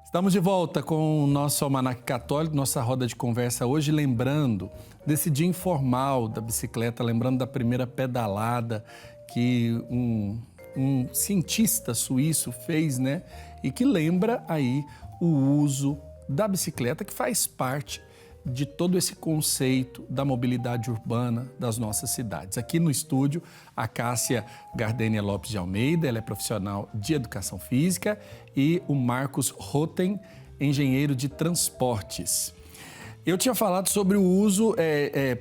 Estamos de volta com o nosso Almanaque Católico, nossa roda de conversa hoje, lembrando desse dia informal da bicicleta, lembrando da primeira pedalada que um cientista suíço fez, né? E que lembra aí o uso da bicicleta, que faz parte de todo esse conceito da mobilidade urbana das nossas cidades. Aqui no estúdio, a Cássia Gardênia Lopes de Almeida, ela é profissional de educação física, e o Marcos Rotem, engenheiro de transportes. Eu tinha falado sobre o uso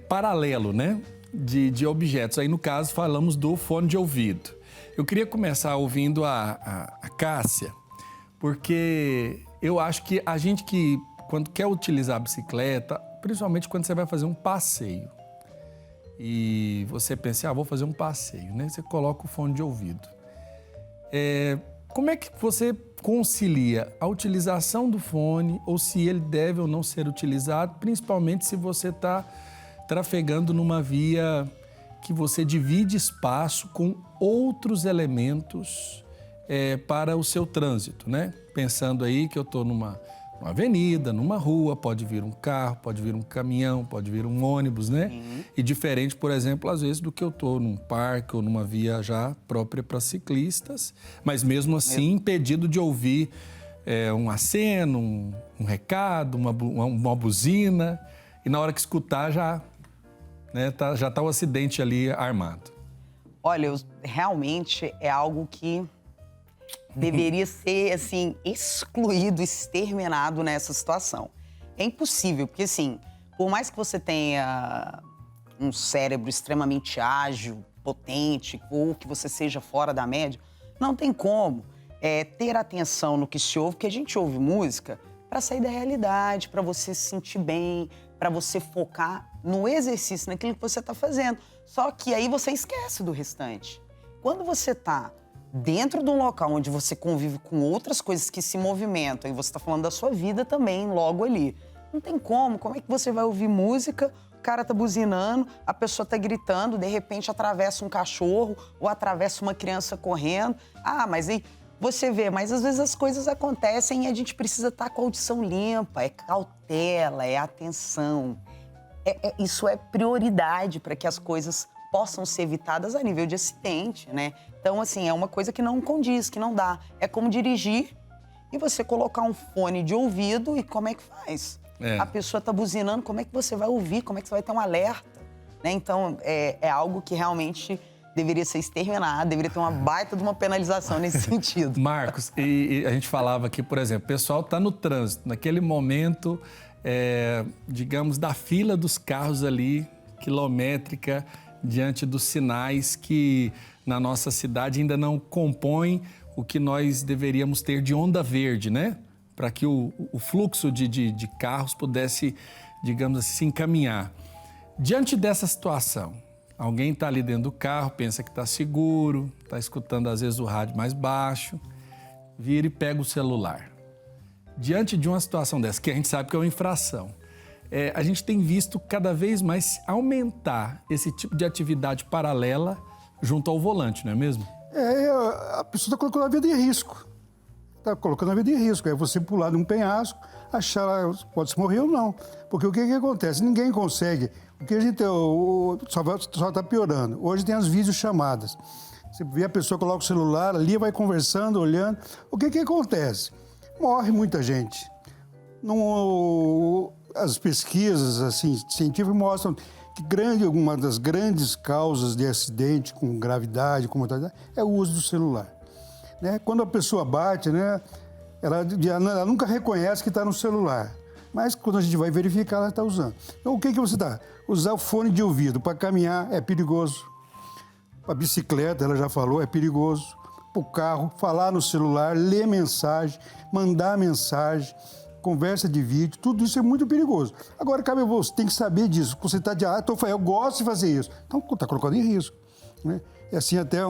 paralelo, né, de objetos. Aí, no caso, falamos do fone de ouvido. Eu queria começar ouvindo a Cássia, porque eu acho que a gente que, quando quer utilizar a bicicleta, principalmente quando você vai fazer um passeio, e você pensa, vou fazer um passeio, né? Você coloca o fone de ouvido. Como é que você concilia a utilização do fone, ou se ele deve ou não ser utilizado, principalmente se você está trafegando numa via que você divide espaço com outros elementos para o seu trânsito, né? Pensando aí que eu estou numa avenida, numa rua, pode vir um carro, pode vir um caminhão, pode vir um ônibus, né? Uhum. E diferente, por exemplo, às vezes, do que eu estou num parque ou numa via já própria para ciclistas, mas mesmo assim impedido de ouvir um aceno, um recado, uma buzina, e na hora que escutar já está o acidente ali armado. Olha, realmente é algo que deveria ser, assim, excluído, exterminado nessa situação. É impossível, porque, assim, por mais que você tenha um cérebro extremamente ágil, potente, ou que você seja fora da média, não tem como ter atenção no que se ouve, porque a gente ouve música para sair da realidade, para você se sentir bem, para você focar no exercício, naquilo que você está fazendo. Só que aí você esquece do restante. Quando você está dentro de um local onde você convive com outras coisas que se movimentam, e você está falando da sua vida também, logo ali, não tem como é que você vai ouvir música, o cara tá buzinando, a pessoa tá gritando, de repente atravessa um cachorro ou atravessa uma criança correndo. Mas aí você vê, mas às vezes as coisas acontecem e a gente precisa estar com a audição limpa, é cautela, é atenção. Isso é prioridade para que as coisas possam ser evitadas a nível de acidente, né? Então, assim, é uma coisa que não condiz, que não dá. É como dirigir e você colocar um fone de ouvido e como é que faz? A pessoa tá buzinando, como é que você vai ouvir? Como é que você vai ter um alerta? Né? Então, é algo que realmente deveria ser exterminado, deveria ter uma baita de uma penalização nesse sentido. Marcos, e a gente falava aqui, por exemplo, o pessoal tá no trânsito, naquele momento, digamos, da fila dos carros ali, quilométrica, diante dos sinais que na nossa cidade ainda não compõem o que nós deveríamos ter de onda verde, né? Para que o fluxo de carros pudesse, digamos assim, se encaminhar. Diante dessa situação, alguém está ali dentro do carro, pensa que está seguro, está escutando às vezes o rádio mais baixo, vira e pega o celular. Diante de uma situação dessa, que a gente sabe que é uma infração, a gente tem visto cada vez mais aumentar esse tipo de atividade paralela junto ao volante, não é mesmo? A pessoa está colocando a vida em risco. Está colocando a vida em risco. É você pular de um penhasco, achar pode se morrer ou não. Porque o que acontece? Ninguém consegue. O que a gente só está piorando. Hoje tem as videochamadas. Você vê a pessoa, coloca o celular ali, vai conversando, olhando. O que acontece? Morre muita gente. As pesquisas assim, científicas mostram que uma das grandes causas de acidente com gravidade, com mortalidade, é o uso do celular. Né? Quando a pessoa bate, né, ela nunca reconhece que está no celular, mas quando a gente vai verificar, ela está usando. Então, o que você dá? Usar o fone de ouvido para caminhar é perigoso. A bicicleta, ela já falou, é perigoso. Para o carro, falar no celular, ler mensagem, mandar mensagem, conversa de vídeo, tudo isso é muito perigoso. Agora, cabe a você, tem que saber disso. Você está eu gosto de fazer isso. Então, está colocando em risco. Né? E assim, até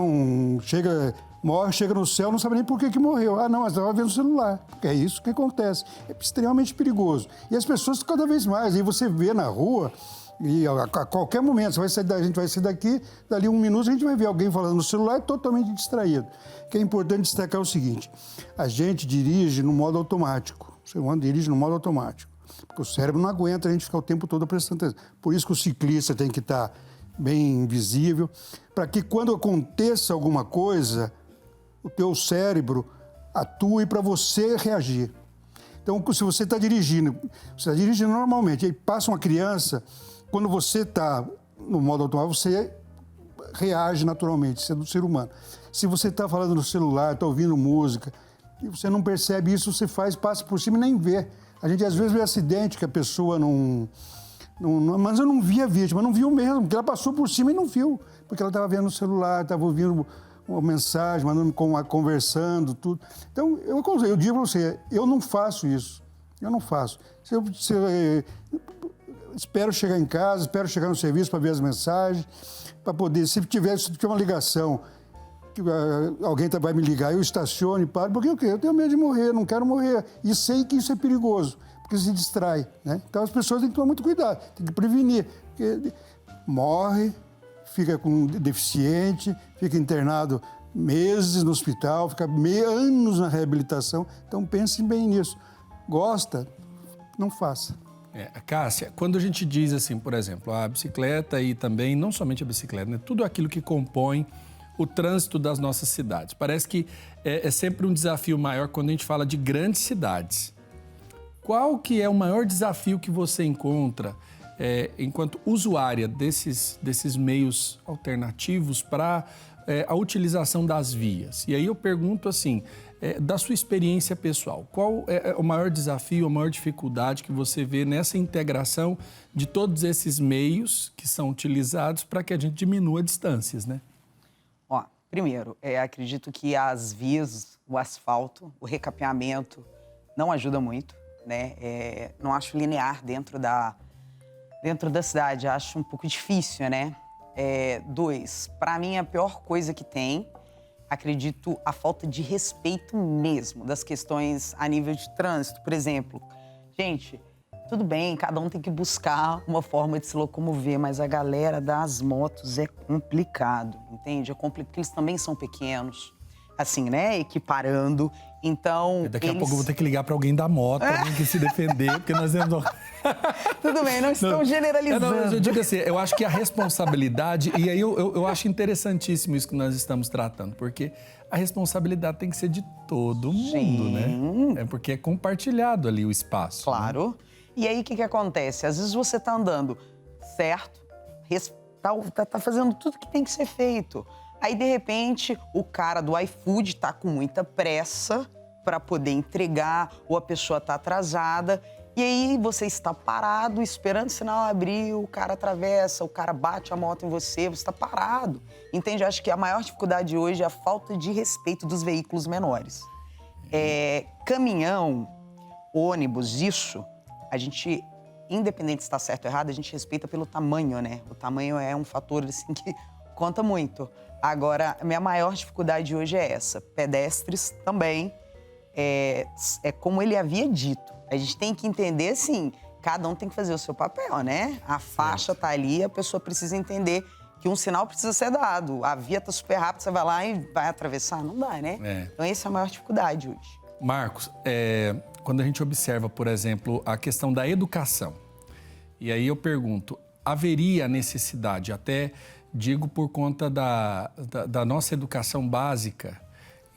morre, chega no céu, não sabe nem por que morreu. Não, mas estava vendo o celular. Porque é isso que acontece. É extremamente perigoso. E as pessoas, cada vez mais, aí você vê na rua, E a qualquer momento, a gente vai sair daqui, dali 1 minuto a gente vai ver alguém falando no celular totalmente distraído. O que é importante destacar é o seguinte, a gente dirige no modo automático, o ser humano dirige no modo automático, porque o cérebro não aguenta a gente ficar o tempo todo prestando atenção. Por isso que o ciclista tem que estar bem visível, para que quando aconteça alguma coisa, o teu cérebro atue para você reagir. Então, se você está dirigindo normalmente, aí passa uma criança, quando você está no modo automático, você reage naturalmente, isso é do ser humano. Se você está falando no celular, está ouvindo música, e você não percebe isso, você passa por cima e nem vê. A gente às vezes vê acidente que a pessoa não... Mas eu não vi a vítima, não viu mesmo, porque ela passou por cima e não viu, porque ela estava vendo no celular, estava ouvindo uma mensagem, conversando, tudo. Então, eu digo para você, eu não faço isso, eu não faço. Espero chegar em casa, espero chegar no serviço para ver as mensagens, para poder, se tiver uma ligação, que alguém vai me ligar, eu estaciono e paro, porque eu tenho medo de morrer, não quero morrer, e sei que isso é perigoso, porque se distrai, né? Então as pessoas têm que tomar muito cuidado, tem que prevenir, porque morre, fica com deficiente, fica internado meses no hospital, fica anos na reabilitação, então pensem bem nisso. Gosta, não faça. Cássia, quando a gente diz assim, por exemplo, a bicicleta e também, não somente a bicicleta, né, tudo aquilo que compõe o trânsito das nossas cidades. Parece que é sempre um desafio maior quando a gente fala de grandes cidades. Qual que é o maior desafio que você encontra enquanto usuária desses meios alternativos para a utilização das vias? E aí eu pergunto assim, da sua experiência pessoal, qual é o maior desafio, a maior dificuldade que você vê nessa integração de todos esses meios que são utilizados para que a gente diminua distâncias, né? Ó, primeiro, acredito que as vias, o asfalto, o recapeamento não ajuda muito, né? Não acho linear dentro da cidade, acho um pouco difícil, né? 2, para mim a pior coisa que tem, acredito, a falta de respeito mesmo das questões a nível de trânsito. Por exemplo, gente, tudo bem, cada um tem que buscar uma forma de se locomover, mas a galera das motos é complicado, entende? É complicado porque eles também são pequenos, assim, né? Equiparando, então... Daqui a pouco eu vou ter que ligar para alguém da moto, alguém que se defender, porque nós temos... Tudo bem, não estamos generalizando. Eu digo assim, eu acho que a responsabilidade, e aí eu acho interessantíssimo isso que nós estamos tratando, porque a responsabilidade tem que ser de todo mundo, né? Porque é compartilhado ali o espaço. Claro. Né? E aí, o que acontece? Às vezes você tá andando certo, tá fazendo tudo que tem que ser feito. Aí, de repente, o cara do iFood tá com muita pressa para poder entregar, ou a pessoa tá atrasada. E aí você está parado, esperando o sinal abrir, o cara atravessa, o cara bate a moto em você está parado. Entende? Eu acho que a maior dificuldade hoje é a falta de respeito dos veículos menores. Caminhão, ônibus, isso, a gente, independente se está certo ou errado, a gente respeita pelo tamanho, né? O tamanho é um fator assim, que conta muito. Agora, a minha maior dificuldade hoje é essa. Pedestres também, é como ele havia dito. A gente tem que entender, assim, cada um tem que fazer o seu papel, né? A faixa tá ali, a pessoa precisa entender que um sinal precisa ser dado. A via tá super rápida, você vai lá e vai atravessar, não dá, né? Então, essa é a maior dificuldade hoje. Marcos, quando a gente observa, por exemplo, a questão da educação, e aí eu pergunto, haveria necessidade, até digo por conta da nossa educação básica,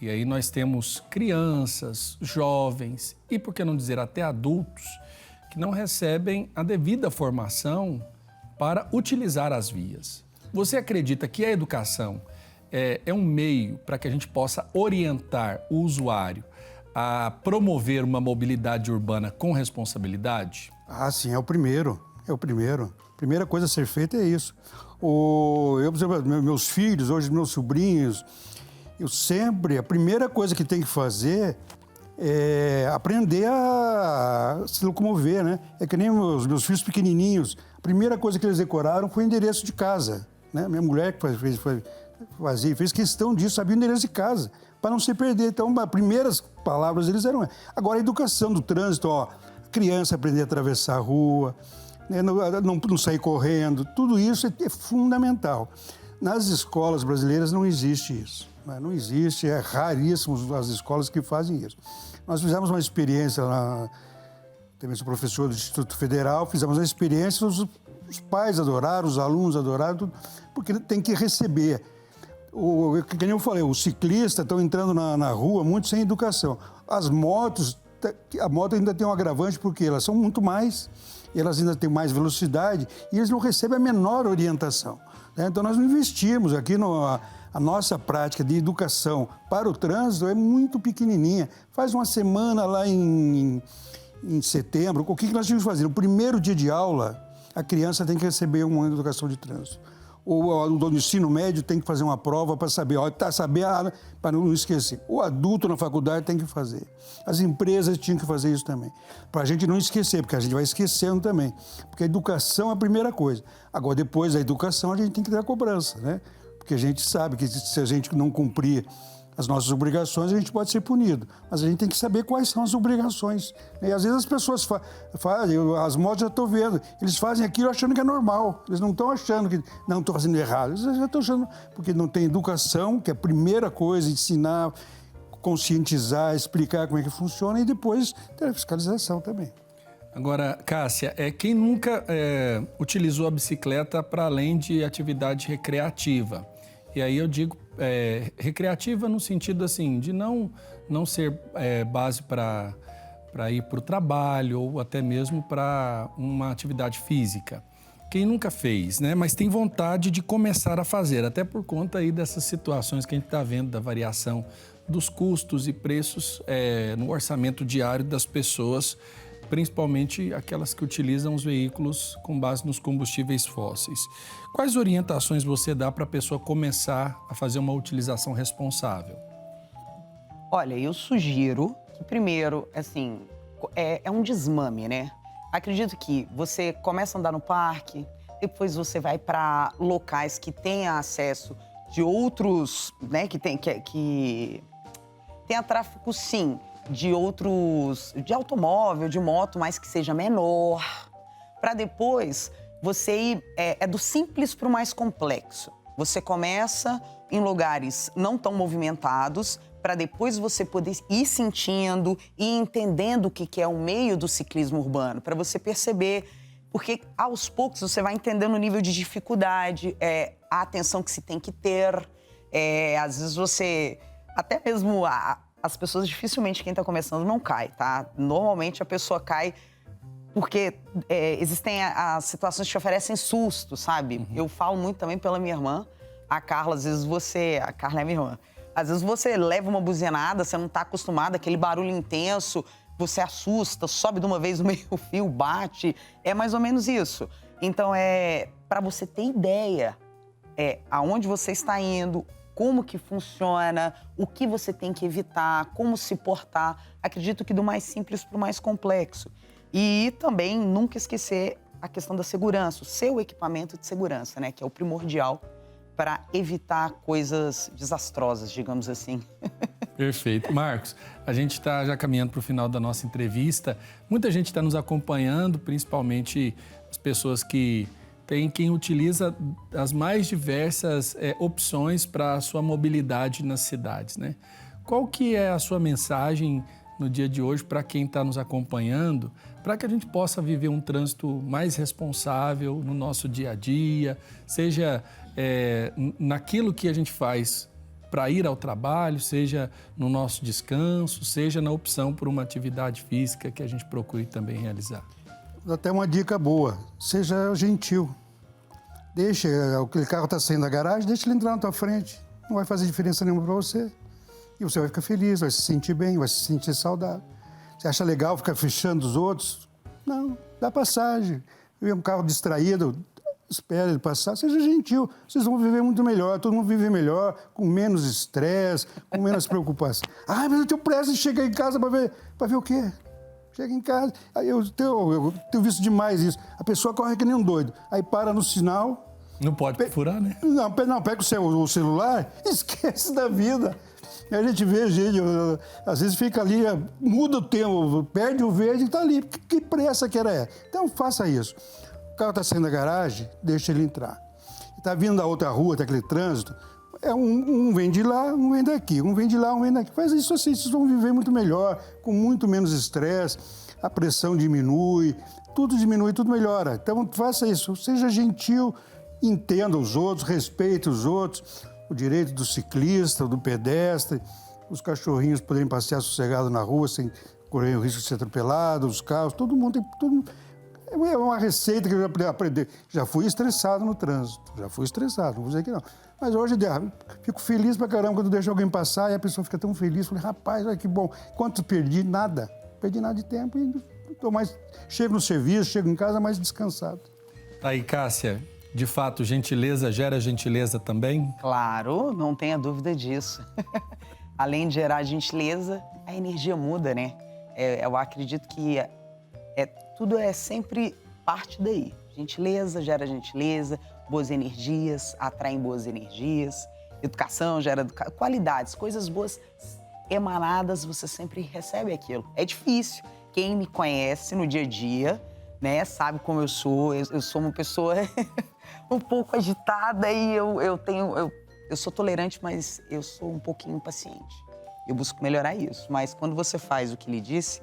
e aí nós temos crianças, jovens e, por que não dizer, até adultos, que não recebem a devida formação para utilizar as vias. Você acredita que a educação é um meio para que a gente possa orientar o usuário a promover uma mobilidade urbana com responsabilidade? Ah, sim, é o primeiro. A primeira coisa a ser feita é isso. Eu, por exemplo, meus filhos, hoje meus sobrinhos, a primeira coisa que tem que fazer é aprender a se locomover, né? É que nem meus filhos pequenininhos, a primeira coisa que eles decoraram foi o endereço de casa, né? Minha mulher que fez questão disso, sabia o endereço de casa, para não se perder. Então, as primeiras palavras deles eram... Agora, a educação do trânsito, criança aprender a atravessar a rua, né? Não sair correndo, tudo isso é fundamental. Nas escolas brasileiras não existe isso, né? Não existe, é raríssimo as escolas que fazem isso. Nós fizemos uma experiência lá, também sou professor do Instituto Federal, fizemos uma experiência, os pais adoraram, os alunos adoraram, tudo, porque tem que receber. Que nem eu falei, os ciclistas estão entrando na rua muito sem educação. As motos, a moto ainda tem um agravante porque elas são muito mais, elas ainda têm mais velocidade e eles não recebem a menor orientação, né? Então nós investimos aqui a nossa prática de educação para o trânsito é muito pequenininha. Faz uma semana lá em setembro, o que nós tínhamos que fazer? No primeiro dia de aula, a criança tem que receber uma educação de trânsito. Ou do ensino médio tem que fazer uma prova para saber, para não esquecer. O adulto na faculdade tem que fazer. As empresas tinham que fazer isso também. Para a gente não esquecer, porque a gente vai esquecendo também. Porque a educação é a primeira coisa. Agora, depois da educação, a gente tem que ter a cobrança, né? Porque a gente sabe que se a gente não cumprir as nossas obrigações, a gente pode ser punido. Mas a gente tem que saber quais são as obrigações, né? E às vezes as pessoas fazem, as motos já estou vendo, eles fazem aquilo achando que é normal. Eles não estão achando que não estão fazendo errado. Eles já estão achando, porque não tem educação, que é a primeira coisa, ensinar, conscientizar, explicar como é que funciona e depois ter a fiscalização também. Agora, Cássia, quem nunca utilizou a bicicleta para além de atividade recreativa? E aí eu digo recreativa no sentido assim, de não ser base para ir para o trabalho ou até mesmo para uma atividade física. Quem nunca fez, né? Mas tem vontade de começar a fazer, até por conta aí dessas situações que a gente está vendo, da variação dos custos e preços no orçamento diário das pessoas, principalmente aquelas que utilizam os veículos com base nos combustíveis fósseis. Quais orientações você dá para a pessoa começar a fazer uma utilização responsável? Olha, eu sugiro que primeiro, assim, é um desmame, né? Acredito que você começa a andar no parque, depois você vai para locais que tenha acesso de outros, né, que tenha tráfego, sim, de automóvel, de moto, mas que seja menor, para depois você ir, do simples para o mais complexo. Você começa em lugares não tão movimentados, para depois você poder ir sentindo e entendendo o que é o meio do ciclismo urbano, para você perceber, porque aos poucos você vai entendendo o nível de dificuldade, a atenção que se tem que ter, às vezes você, até mesmo as pessoas, dificilmente quem está começando não cai, tá? Normalmente a pessoa cai porque existem as situações que te oferecem susto, sabe? Uhum. Eu falo muito também pela minha irmã, a Carla, às vezes a Carla é minha irmã, às vezes você leva uma buzinada, você não está acostumado, aquele barulho intenso, você assusta, sobe de uma vez no meio-fio, bate, é mais ou menos isso. Então, para você ter ideia, aonde você está indo, como que funciona, o que você tem que evitar, como se portar. Acredito que do mais simples para o mais complexo. E também nunca esquecer a questão da segurança, o seu equipamento de segurança, né? Que é o primordial para evitar coisas desastrosas, digamos assim. Perfeito. Marcos, a gente está já caminhando para o final da nossa entrevista. Muita gente está nos acompanhando, principalmente as pessoas que tem quem utiliza as mais diversas opções para a sua mobilidade nas cidades, né? Qual que é a sua mensagem no dia de hoje para quem está nos acompanhando, para que a gente possa viver um trânsito mais responsável no nosso dia a dia, seja naquilo que a gente faz para ir ao trabalho, seja no nosso descanso, seja na opção por uma atividade física que a gente procure também realizar? Até uma dica boa, seja gentil. Deixa, aquele carro está saindo da garagem, deixa ele entrar na tua frente. Não vai fazer diferença nenhuma para você. E você vai ficar feliz, vai se sentir bem, vai se sentir saudável. Você acha legal ficar fechando os outros? Não, dá passagem. Vê um carro distraído, espera ele passar, seja gentil. Vocês vão viver muito melhor, todo mundo vive melhor, com menos estresse, com menos preocupação. Ah, mas eu tenho pressa de chegar em casa para ver o quê? Chega em casa, aí eu tenho visto demais isso. A pessoa corre que nem um doido, aí para no sinal. Não pode furar, né? Não, pega o celular, esquece da vida. A gente vê, às vezes fica ali, muda o tempo, perde o verde e está ali. Que pressa que era essa? Então faça isso. carro está saindo da garagem, deixa ele entrar. Está vindo da outra rua, tem aquele trânsito, um vem de lá, um vem daqui, um vem de lá, um vem daqui. Faz isso assim, vocês vão viver muito melhor, com muito menos estresse, a pressão diminui, tudo melhora. Então, faça isso, seja gentil, entenda os outros, respeite os outros, o direito do ciclista, do pedestre, os cachorrinhos poderem passear sossegados na rua sem correr o risco de ser atropelado, os carros, todo mundo tem... É uma receita que eu já aprendi. Já fui estressado no trânsito, não vou dizer que não. Mas hoje fico feliz pra caramba quando deixo alguém passar e a pessoa fica tão feliz. Falei, rapaz, olha que bom. Quanto perdi? Nada. Perdi nada de tempo e chego no serviço, chego em casa mais descansado. Aí, Cássia, de fato, gentileza gera gentileza também? Claro, não tenha dúvida disso. Além de gerar gentileza, a energia muda, né? Eu acredito que tudo é sempre parte daí. Gentileza gera gentileza, boas energias atraem boas energias, educação gera qualidades, coisas boas emanadas, você sempre recebe aquilo. É difícil. Quem me conhece no dia a dia, né, sabe como eu sou. Eu sou uma pessoa um pouco agitada e eu sou tolerante, mas eu sou um pouquinho impaciente. Eu busco melhorar isso. Mas quando você faz o que lhe disse,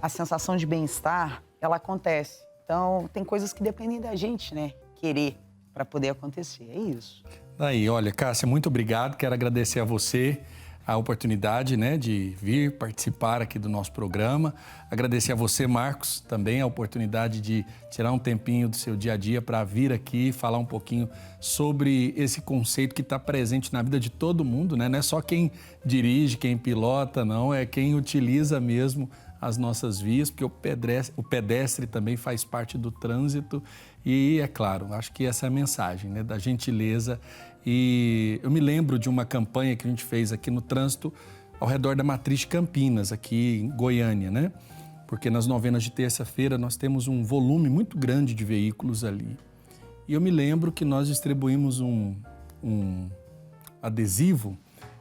a sensação de bem-estar, ela acontece. Então, tem coisas que dependem da gente, né? Querer para poder acontecer. É isso. Daí, olha, Cássia, muito obrigado. Quero agradecer a você a oportunidade, né, de vir participar aqui do nosso programa. Agradecer a você, Marcos, também a oportunidade de tirar um tempinho do seu dia a dia para vir aqui falar um pouquinho sobre esse conceito que está presente na vida de todo mundo, né? Não é só quem dirige, quem pilota, não, é quem utiliza mesmo as nossas vias, porque o pedestre também faz parte do trânsito e, é claro, acho que essa é a mensagem, né, da gentileza. E eu me lembro de uma campanha que a gente fez aqui no trânsito ao redor da Matriz de Campinas, aqui em Goiânia, né? Porque nas novenas de terça-feira nós temos um volume muito grande de veículos ali. E eu me lembro que nós distribuímos um adesivo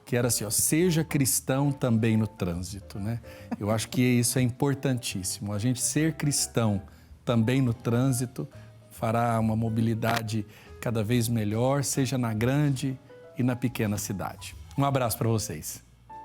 que era assim, ó, seja cristão também no trânsito, né? Eu acho que isso é importantíssimo. A gente ser cristão também no trânsito fará uma mobilidade cada vez melhor, seja na grande e na pequena cidade. Um abraço para vocês.